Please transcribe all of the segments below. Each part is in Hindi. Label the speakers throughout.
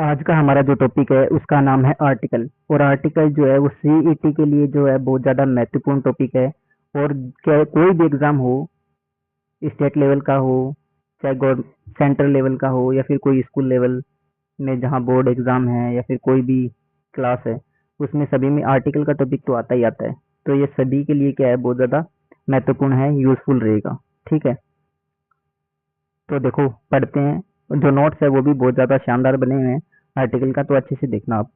Speaker 1: आज का हमारा जो टॉपिक है उसका नाम है आर्टिकल। और आर्टिकल जो है वो सीईटी के लिए जो है बहुत ज़्यादा महत्वपूर्ण टॉपिक है। और क्या कोई भी एग्ज़ाम हो, स्टेट लेवल का हो, चाहे गवर्न सेंट्रल लेवल का हो, या फिर कोई स्कूल लेवल में जहाँ बोर्ड एग्ज़ाम है, या फिर कोई भी क्लास है, उसमें सभी में आर्टिकल का टॉपिक तो आता ही आता है। तो ये सभी के लिए क्या है, बहुत ज़्यादा महत्वपूर्ण है, यूज़फुल रहेगा। ठीक है, तो देखो पढ़ते हैं। जो नोट्स है वो भी बहुत ज़्यादा शानदार बने हुए हैं आर्टिकल का, तो अच्छे से देखना आप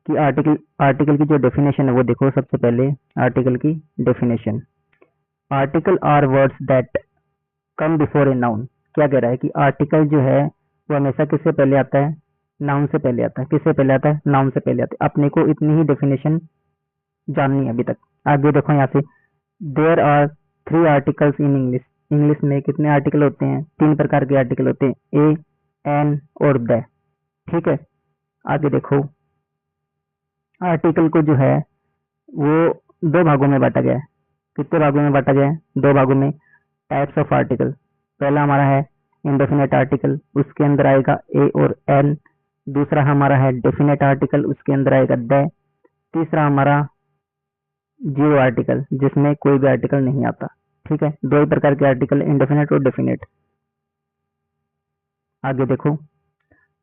Speaker 1: कि आर्टिकल आर्टिकल की जो डेफिनेशन है वो देखो। सबसे पहले आर्टिकल की डेफिनेशन। Article are words that come before a noun. क्या कह रहा है कि आर्टिकल जो है वो हमेशा किससे पहले आता है? नाउन से पहले आता है। किससे पहले आता है? नाउन से पहले आता है। अपने को इतनी ही डेफिनेशन जाननी है अभी तक। आगे देखो यहाँ से, there are three articles in English. English में कितने आर्टिकल होते हैं? तीन प्रकार के आर्टिकल होते हैं, ए, एन और द। ठीक है, आगे देखो, आर्टिकल को जो है वो दो भागों में बांटा गया है। कितने भागों में बांटा गया है? दो भागों में। टाइप्स ऑफ आर्टिकल, पहला हमारा है इंडेफिनेट आर्टिकल, उसके अंदर आएगा ए और एन। दूसरा हमारा है डेफिनेट आर्टिकल, उसके अंदर आएगा द। तीसरा हमारा जीरो आर्टिकल, जिसमें कोई भी आर्टिकल नहीं आता। ठीक है, दो ही प्रकार के आर्टिकल, इंडेफिनेट और डेफिनेट। आगे देखो,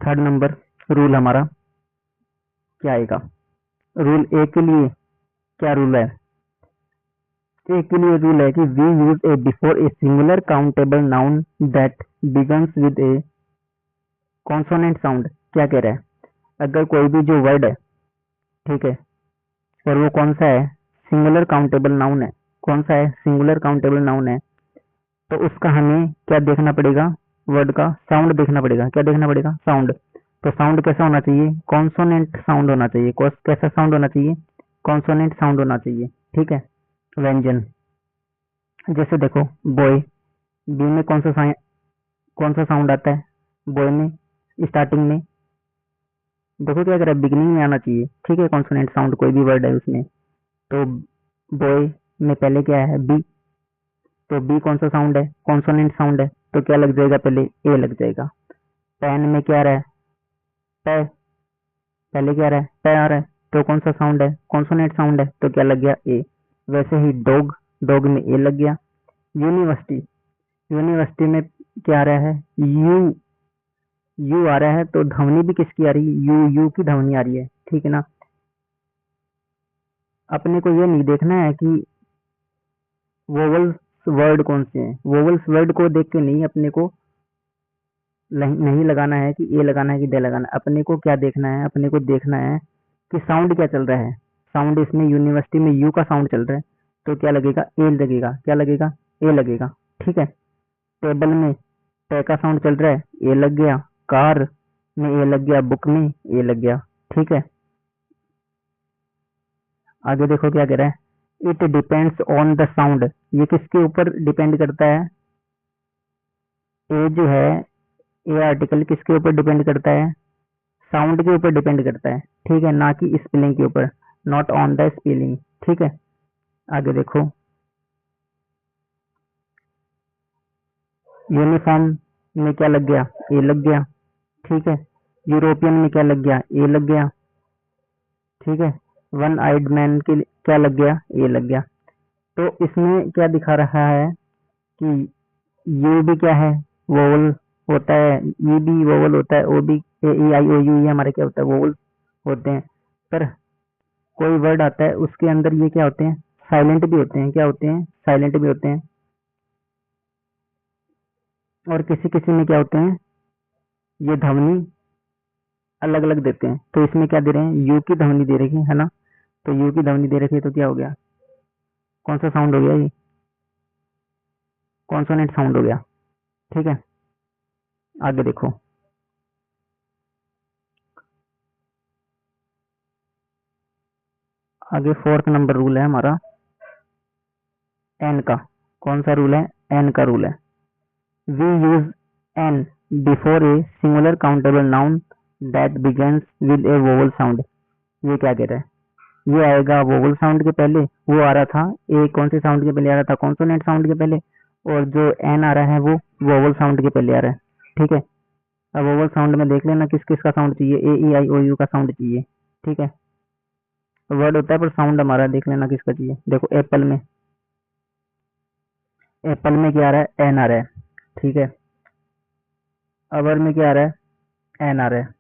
Speaker 1: थर्ड नंबर रूल हमारा क्या आएगा? रूल ए के लिए क्या रूल है? ए के लिए रूल है कि we use a before a singular countable noun that begins with a consonant sound. क्या कह रहा है? अगर कोई भी जो वर्ड है, ठीक है, और वो कौन सा है? सिंगुलर काउंटेबल नाउन है। कौन सा है? सिंगुलर काउंटेबल नाउन है। तो उसका हमें क्या देखना पड़ेगा? वर्ड का साउंड देखना पड़ेगा। क्या देखना पड़ेगा? साउंड। तो साउंड कैसा होना चाहिए? कॉन्सोनेंट साउंड होना चाहिए। कैसा साउंड होना चाहिए? कॉन्सोनेंट साउंड होना चाहिए। ठीक है, व्यंजन। जैसे देखो, बॉय, बी में कौन सा साउंड आता है? बॉय में स्टार्टिंग में देखो क्या कर रहा है, बिगिनिंग में आना चाहिए। ठीक है, कॉन्सोनेंट साउंड कोई भी वर्ड है उसमें। तो बॉय में पहले क्या है? बी। तो बी कौन सा साउंड है? कॉन्सोनेंट साउंड है। तो क्या लग जाएगा? पहले ए लग जाएगा। पेन में क्या आ रहा है? पे। पहले क्या आ रहा है? पे आ रहा है। तो कौन सा साउंड है? कॉन्सोनेंट साउंड है। तो क्या लग गया? ए। वैसे ही डॉग, डॉग में ए लग गया। यूनिवर्सिटी, यूनिवर्सिटी में क्या आ रहा है? यू। यू आ रहा है, तो ध्वनि भी किसकी आ रही है? यू, यू की ध्वनि आ रही है। ठीक है ना। अपने को ये नहीं देखना है कि वोवल्स वर्ड कौन से हैं। वोवल्स वर्ड को देख के नहीं अपने को नहीं लगाना है कि ए लगाना है कि दे लगाना है। अपने को क्या देखना है? अपने को देखना है कि साउंड क्या चल रहा है। साउंड इसमें यूनिवर्सिटी में यू का साउंड चल रहा है, तो क्या लगेगा? ए लगेगा। क्या लगेगा? ए लगेगा। ठीक है, टेबल में टे का साउंड चल रहा है, ए लग गया। कार में ए लग गया, बुक में ए लग गया। ठीक है, आगे देखो क्या कह रहा है, it depends on the sound. ये किसके ऊपर डिपेंड करता है? ए जो है, ए आर्टिकल किसके ऊपर डिपेंड करता है? साउंड के ऊपर डिपेंड करता है। ठीक है, ना कि स्पेलिंग के ऊपर, नॉट ऑन द स्पेलिंग। ठीक है, आगे देखो, यूनिफॉर्म में क्या लग गया? ए लग गया। ठीक है, यूरोपियन में क्या लग गया? ए लग गया। ठीक है, वन आइड मैन के लिए क्या लग गया? ए लग गया। तो इसमें क्या दिखा रहा है कि यू भी क्या है? वोवल होता है। ई भी वोवल होता है। ओ भी, ए ई आई ओ यू, ये हमारे क्या होता है? वोवल होते हैं। पर कोई वर्ड आता है उसके अंदर ये क्या होते हैं? साइलेंट भी होते हैं। क्या होते हैं? साइलेंट भी होते हैं। और किसी किसी में क्या होते हैं? ये ध्वनि अलग अलग देते हैं। तो इसमें क्या दे रहे हैं? यू की ध्वनि दे रखी है ना। तो यू की ध्वनि दे रखी है, तो क्या हो गया? कौन सा साउंड हो गया? ये कॉन्सोनेंट साउंड हो गया। ठीक है, आगे देखो, आगे फोर्थ नंबर रूल है हमारा एन का। कौन सा रूल है? एन का रूल है। We use an before a singular countable noun that begins with a vowel sound. ये क्या कह रहा है? ये आएगा वोवल साउंड के पहले। वो आ रहा था ए, कौन से साउंड के पहले आ रहा था? कॉन्सोनेंट साउंड के पहले। और जो एन आ रहा है वो वोवल साउंड के पहले आ रहा है। ठीक है, अब वोवल साउंड में देख लेना किस किस का साउंड चाहिए, ए ई आई ओ यू का साउंड चाहिए, ठीक है। वर्ड होता है पर साउंड हमारा देख लेना किसका चाहिए। देखो एप्पल में क्या आ रहा है, एन आ रहा है, ठीक है। अवर में क्या आ रहा है, एन आ रहा है,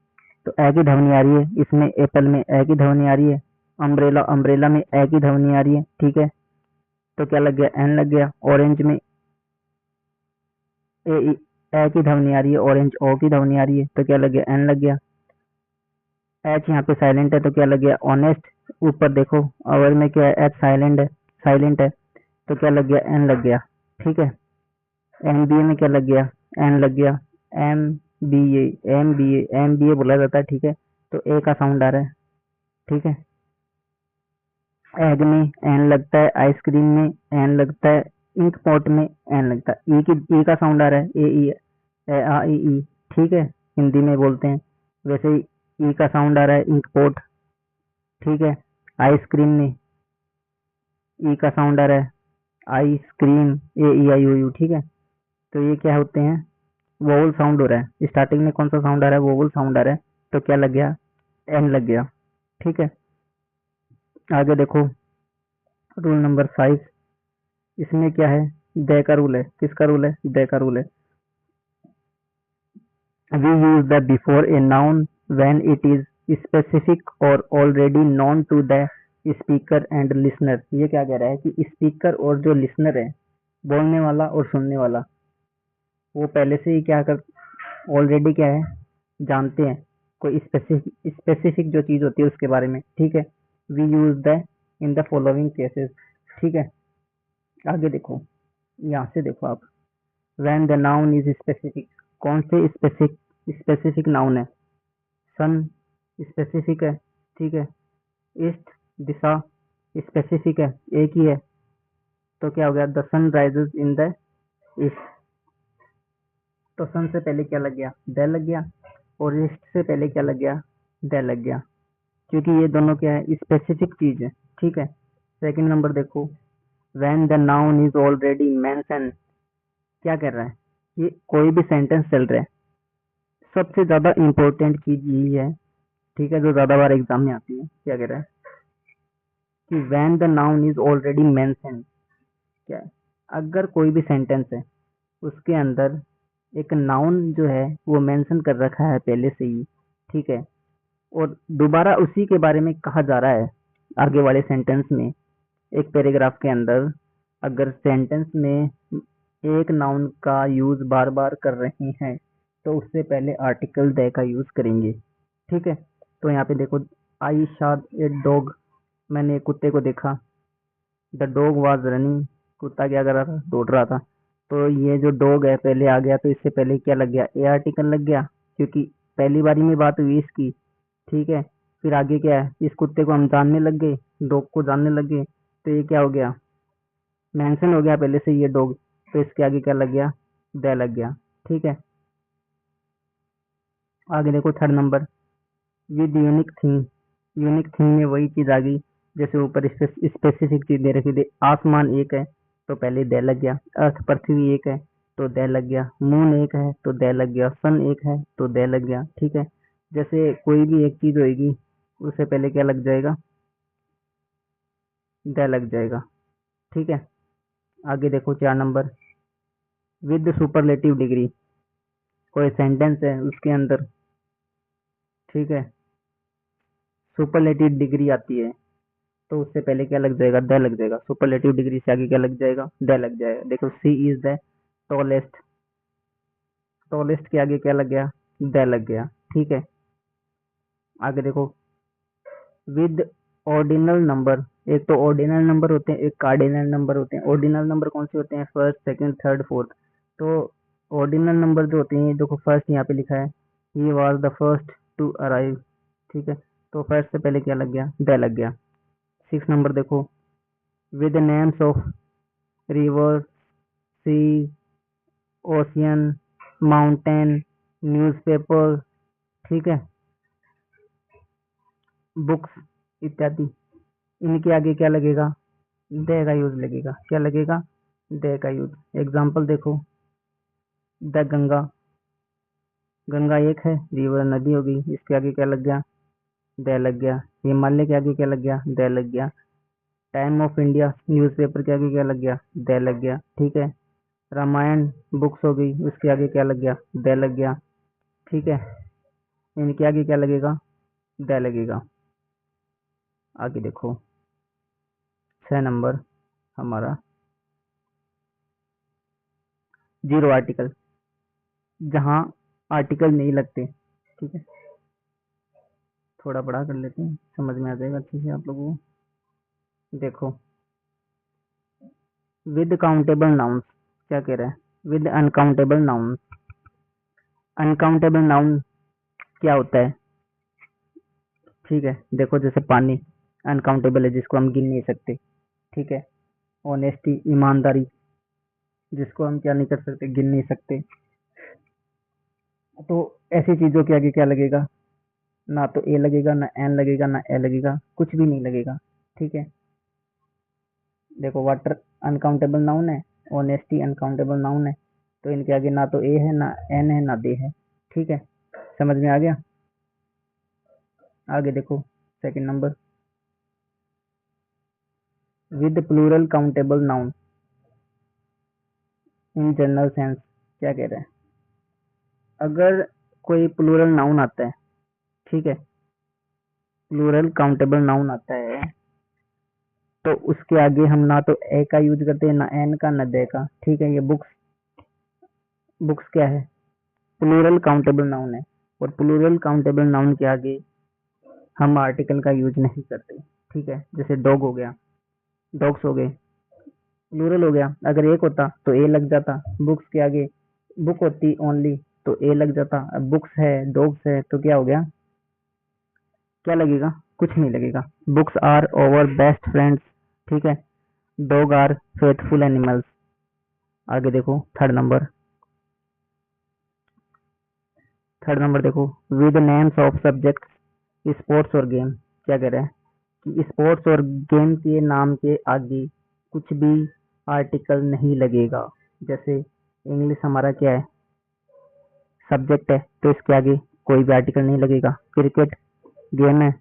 Speaker 1: तो ए की ध्वनि आ रही है, इसमें एप्पल में ए की ध्वनि आ रही है। अम्ब्रेला में ए की ध्वनि आ रही है, ठीक है। तो क्या लग गया, एन लग गया। ऑरेंज में ए की ध्वनि आ रही है, ऑरेंज ओ की ध्वनि आ रही है, तो क्या लग गया, एन लग गया। एच यहाँ पे साइलेंट है तो क्या लग गया, ऑनेस्ट। ऊपर देखो अवर में क्या है, एच साइलेंट है तो क्या लग गया, एन लग गया, ठीक है। एमबीए में क्या लग गया, एन लग गया। एम बी ए बोला जाता है, ठीक है। तो ए का साउंड आ रहा है, ठीक है। एग में एन लगता है, आइसक्रीम में एन लगता है, इंक पॉट में एन लगता है। ई का साउंड आ रहा है, ए आ ई, ठीक है, हिंदी में बोलते हैं। वैसे ही ई का साउंड आ रहा है, इंक पॉट, ठीक है। आइसक्रीम में ई का साउंड आ रहा है, ice cream, A E I O you, ठीक है। तो ये क्या होते हैं, वोवल साउंड हो रहा है। स्टार्टिंग में कौन सा साउंड आ रहा है, वोवल साउंड आ रहा है, तो क्या लग गया, एन लग गया, ठीक है। आगे देखो रूल नंबर 5, इसमें क्या है, दे का रूल है। किसका रूल है, दे का रूल है। We use the before a noun when it is specific और already known to the speaker and listener. ये क्या कह रहा है कि स्पीकर और जो लिसनर है, बोलने वाला और सुनने वाला, वो पहले से ही क्या कर, ऑलरेडी क्या है, जानते हैं कोई स्पेसिफिक जो चीज होती है उसके बारे में, ठीक है। We use the in the following cases, ठीक है। आगे देखो, यहाँ से देखो आप, when the noun is specific, कौन से स्पेसिफिक नाउन है, सन स्पेसिफिक है, ठीक है। ईस्ट दिशा स्पेसिफिक है, एक ही है, तो क्या हो गया, the sun rises in the east. तो सन से पहले क्या लग गया, द लग गया, और ईस्ट से पहले क्या लग गया, द लग गया, क्योंकि ये दोनों क्या है, स्पेसिफिक चीज है, ठीक है। सेकंड नंबर देखो, when the noun is already mention, क्या कर रहा है, ये कोई भी सेंटेंस चल रहा है, सबसे ज्यादा इंपॉर्टेंट चीज यही है, ठीक है, जो ज्यादा बार एग्जाम में आती है। क्या कह रहा है कि when the noun is already mention, क्या है, अगर कोई भी सेंटेंस है उसके अंदर एक नाउन जो है वो मेंशन कर रखा है पहले से ही, ठीक है, और दोबारा उसी के बारे में कहा जा रहा है आगे वाले सेंटेंस में, एक पैराग्राफ के अंदर, अगर सेंटेंस में एक नाउन का यूज बार बार कर रहे हैं तो उससे पहले आर्टिकल द का यूज करेंगे, ठीक है। तो यहाँ पे देखो, आई शॉट ए डॉग, मैंने एक कुत्ते को देखा। द डॉग वाज रनिंग, कुत्ता क्या कर रहा था, दौड़ रहा था। तो ये जो डॉग है पहले आ गया, तो इससे पहले क्या लग गया, ए आर्टिकल लग गया, क्योंकि पहली बारी में बात हुई इसकी, ठीक है। फिर आगे क्या है, इस कुत्ते को हम जानने लग गए, डॉग को जानने लग गए, तो ये क्या हो गया, मेंशन हो गया पहले से ये डॉग, तो इसके आगे क्या लग गया, द लग गया, ठीक है। आगे देखो third number, with unique thing में वही चीज आ गई, जैसे ऊपर स्पेसिफिक चीज दे रखी थी, आसमान एक है तो पहले द लग गया, अर्थ पृथ्वी एक है तो द लग गया, मून एक है तो द लग गया, सन एक है तो द लग गया, ठीक है। जैसे कोई भी एक चीज होगी उससे पहले क्या लग जाएगा, द लग जाएगा, ठीक है। आगे देखो 4 नंबर, विद सुपरलेटिव डिग्री, कोई सेंटेंस है उसके अंदर, ठीक है, सुपरलेटिव डिग्री आती है तो उससे पहले क्या लग जाएगा, द लग जाएगा। सुपरलेटिव डिग्री से आगे क्या लग जाएगा, द लग जाएगा। देखो सी इज द टॉलेस्ट, टॉलेस्ट के आगे क्या लग गया, द लग गया, ठीक है। आगे देखो, विद ऑर्डिनल नंबर, एक तो ऑर्डिनल नंबर होते हैं, एक कार्डिनल नंबर होते हैं। ऑर्डिनल नंबर कौन से होते हैं, फर्स्ट सेकंड थर्ड फोर्थ। तो ऑर्डिनल नंबर जो होते हैं, देखो फर्स्ट यहाँ पे लिखा है, he was the first to arrive, ठीक है, तो फर्स्ट से पहले क्या लग गया, द लग गया। 6 नंबर देखो, with names of river, sea, ocean, mountain, newspaper, ठीक है, बुक्स इत्यादि, इनके आगे क्या लगेगा, द का यूज लगेगा। क्या लगेगा, द का यूज। एग्जाम्पल देखो, द गंगा, गंगा एक है, रिवर नदी होगी, इसके आगे क्या लग गया, द लग गया। हिमालय के आगे क्या लग गया, द लग गया। टाइम ऑफ इंडिया न्यूज़पेपर के आगे क्या लग गया, द लग गया। ठीक है। रामायण बुक्स हो गई, उसके आगे क्या लग गया, द लग गया। ठीक है। इनके आगे क्या लगेगा, द लगेगा। आगे देखो 6 नंबर हमारा जीरो आर्टिकल, जहां आर्टिकल नहीं लगते। ठीक है। थोड़ा बड़ा कर लेते हैं, समझ में आ जाएगा अच्छे से आप लोगों को। देखो विद काउंटेबल नाउन्स, क्या कह रहा है, with uncountable noun. Uncountable noun क्या होता है, ठीक है। देखो जैसे पानी अनकाउंटेबल है, जिसको हम गिन नहीं सकते। ठीक है। ऑनेस्टी ईमानदारी, जिसको हम क्या नहीं कर सकते, गिन नहीं सकते। तो ऐसी चीजों के आगे क्या लगेगा, ना तो ए लगेगा, ना एन लगेगा, ना ए लगेगा, कुछ भी नहीं लगेगा। ठीक है। देखो वाटर अनकाउंटेबल नाउन है, ऑनेस्टी अनकाउंटेबल नाउन है, तो इनके आगे ना तो ए है, ना एन है, ना दे है। ठीक है। समझ में आ गया। आगे देखो 2 number with plural countable noun in general sense, क्या कह रहे हैं, अगर कोई प्लूरल नाउन आता है, ठीक है, प्लूरल काउंटेबल नाउन आता है, तो उसके आगे हम ना तो ए का यूज करते हैं, ना एन का, ना दे का। ठीक है। ये बुक्स, बुक्स क्या है, प्लूरल काउंटेबल नाउन है, और प्लूरल काउंटेबल नाउन के आगे हम आर्टिकल का यूज नहीं करते। ठीक है। जैसे डॉग हो गया, डॉग्स हो गए, प्लूरल हो गया, अगर एक होता तो ए लग जाता। बुक्स के आगे बुक होती ओनली, तो ए लग जाता। अब बुक्स है, डॉग्स है, तो क्या हो गया, क्या लगेगा, कुछ नहीं लगेगा। Books are over best friends. ठीक है। Dog are faithful animals. आगे देखो 3 नंबर, 3 नंबर देखो with names of subject sports और गेम, क्या कह रहा है कि स्पोर्ट्स और गेम के नाम के आगे कुछ भी आर्टिकल नहीं लगेगा। जैसे इंग्लिश हमारा क्या है, सब्जेक्ट है, तो इसके आगे कोई भी आर्टिकल नहीं लगेगा। क्रिकेट गेम है,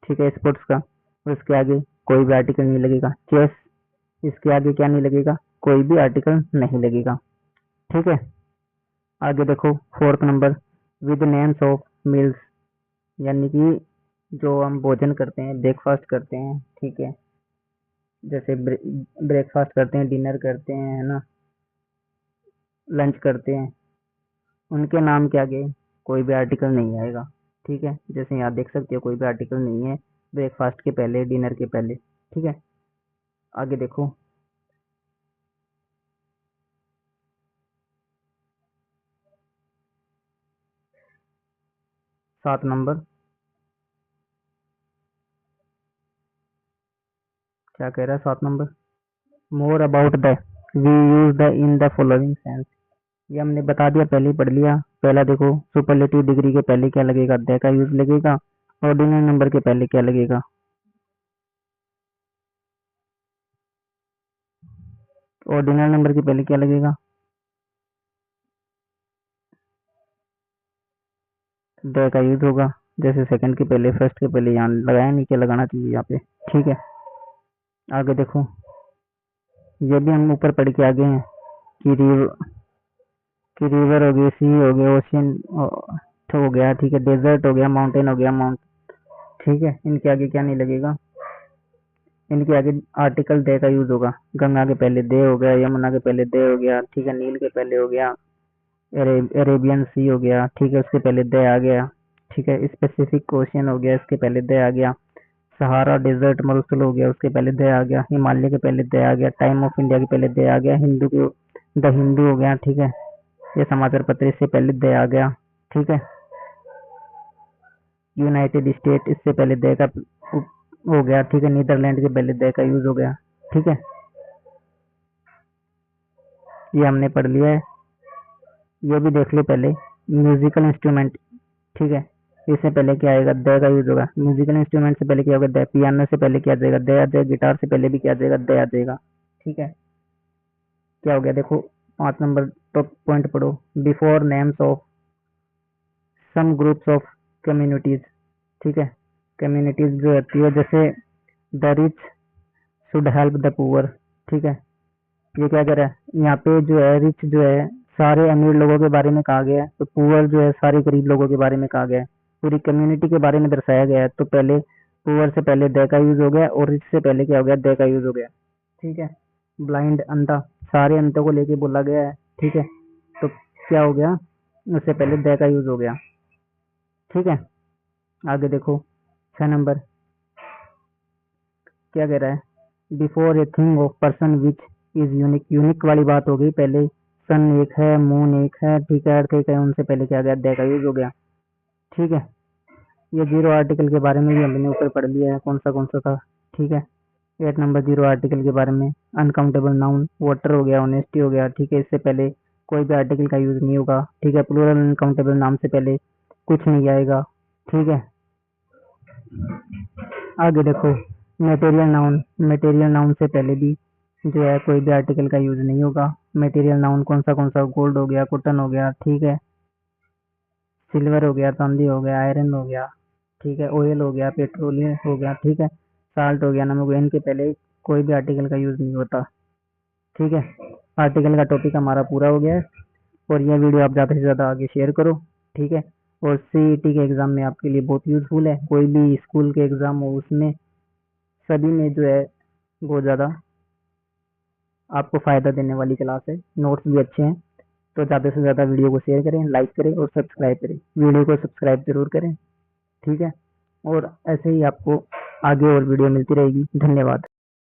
Speaker 1: ठीक है, स्पोर्ट्स का, तो इसके आगे कोई भी आर्टिकल नहीं लगेगा। चेस, इसके आगे क्या नहीं लगेगा, कोई भी आर्टिकल नहीं लगेगा। ठीक है। आगे देखो 4 number with names of meals, यानी कि जो हम भोजन करते हैं, ब्रेकफास्ट करते हैं। ठीक है। जैसे ब्रेकफास्ट करते हैं, डिनर करते हैं, है ना, लंच करते हैं, उनके नाम के आगे कोई भी आर्टिकल नहीं आएगा। ठीक है। जैसे यहाँ देख सकते हो कोई भी आर्टिकल नहीं है ब्रेकफास्ट के पहले, डिनर के पहले। ठीक है। आगे देखो 7 नंबर, क्या कह रहा है 7 number, more about the, we use the in the following sense. ये हमने बता दिया, पहले ही पढ़ लिया। पहला देखो सुपरलेटिव डिग्री के पहले क्या लगेगा, द का यूज लगेगा। ऑर्डिनल नंबर के पहले क्या लगेगा, ऑर्डिनल नंबर के पहले क्या लगेगा, द का यूज होगा। जैसे सेकंड के पहले, फर्स्ट के पहले यहाँ लगाया, नीचे लगाना चाहिए यहाँ पे। ठीक है। आगे देखो, ये भी हम ऊपर पढ़ के आगे हैं कि रिवर हो गई, सी हो गया, ओशियन हो गया, ठीक है, डेजर्ट हो गया, माउंटेन हो गया, माउंट। ठीक है। इनके आगे क्या नहीं लगेगा, इनके आगे आर्टिकल दे का यूज होगा। गंगा के पहले दे हो गया, यमुना के पहले दे हो गया, ठीक है, नील के पहले हो गया, अरेबियन सी हो गया, ठीक है, उसके पहले दे आ गया। ठीक है। स्पेसिफिक ओशियन हो गया, इसके पहले दे आ गया। सहारा डेजर्ट मरुस्थल हो गया, उसके पहले दे आ गया। हिमालय के पहले दे आ गया। टाइम ऑफ इंडिया के पहले दे आ गया। हिंदू के द हिंदू हो गया। ठीक है। ये समाचार पत्र, इससे पहले दे आ गया। ठीक है। यूनाइटेड स्टेट, इससे पहले दे का हो गया। ठीक है। नीदरलैंड के पहले दे का यूज हो गया। ठीक है। ये हमने पढ़ लिया है। ये भी देख लो पहले, म्यूजिकल इंस्ट्रूमेंट। ठीक है। इससे पहले क्या आएगा, द का यूज होगा। म्यूजिकल इंस्ट्रूमेंट से पहले क्या होगा, द। पियानो से पहले क्या आ जाएगा, द आ जाएगा। गिटार से पहले भी क्या आ जाएगा, द आ जाएगा। ठीक है। क्या हो गया देखो 5 नंबर तो पॉइंट पढ़ो, before names of some groups of communities, ठीक है, कम्युनिटीज जो होती है जैसे the rich should help the poor, ठीक है, ये क्या कह रहा है यहाँ पे जो है रिच जो है सारे अमीर लोगों के बारे में कहा गया है, तो पुअर जो है सारे गरीब लोगों के बारे में कहा गया है, पूरी कम्युनिटी के बारे में दर्शाया गया है। तो पहले पुअर से पहले द का यूज हो गया और रिच से पहले क्या हो गया, द का यूज हो गया, ठीक है। ब्लाइंड अंधा, सारे अंधों को लेके बोला गया है, ठीक है, तो क्या हो गया, उससे पहले द का यूज हो गया, ठीक है। आगे देखो 6 नंबर क्या कह रहा है, before a thing of person which is unique, unique वाली बात हो गई, पहले सन एक है, मून एक है, ठीक है, अर्थ एक है, उनसे पहले क्या गया, द का यूज हो गया, ठीक है। ये जीरो आर्टिकल के बारे में भी हमने ऊपर पढ़ लिया है, कौन सा था, ठीक है। 8 नंबर जीरो आर्टिकल के बारे में, अनकाउंटेबल नाउन, वाटर हो गया, ऑनेस्टी हो गया, ठीक है, इससे पहले कोई भी आर्टिकल का यूज नहीं होगा, ठीक है, प्लूरल अनकाउंटेबल नाम से पहले कुछ नहीं आएगा, ठीक है। आगे देखो मटेरियल नाउन, मटेरियल नाउन से पहले भी जो है कोई भी आर्टिकल का यूज नहीं होगा। मटेरियल नाउन कौन सा, गोल्ड हो गया, कॉटन हो गया, ठीक है, सिल्वर हो गया, चांदी हो गया, आयरन हो गया, ठीक है, ऑयल हो गया, पेट्रोलियम हो गया, ठीक है, साल्ट हो गया, नमक हो गया, इनके पहले कोई भी आर्टिकल का यूज नहीं होता, ठीक है। आर्टिकल का टॉपिक हमारा पूरा हो गया है और यह वीडियो आप ज़्यादा से ज़्यादा आगे शेयर करो, ठीक है। और सीईटी के एग्ज़ाम में आपके लिए बहुत यूज़फुल है, कोई भी स्कूल के एग्ज़ाम हो उसमें सभी में जो है बहुत ज़्यादा आपको फ़ायदा देने वाली क्लास है, नोट्स भी अच्छे हैं। तो ज़्यादा से ज़्यादा वीडियो को शेयर करें, लाइक करें और सब्सक्राइब करें, वीडियो को सब्सक्राइब जरूर करें, ठीक है। और ऐसे ही आपको आगे और वीडियो मिलती रहेगी। धन्यवाद।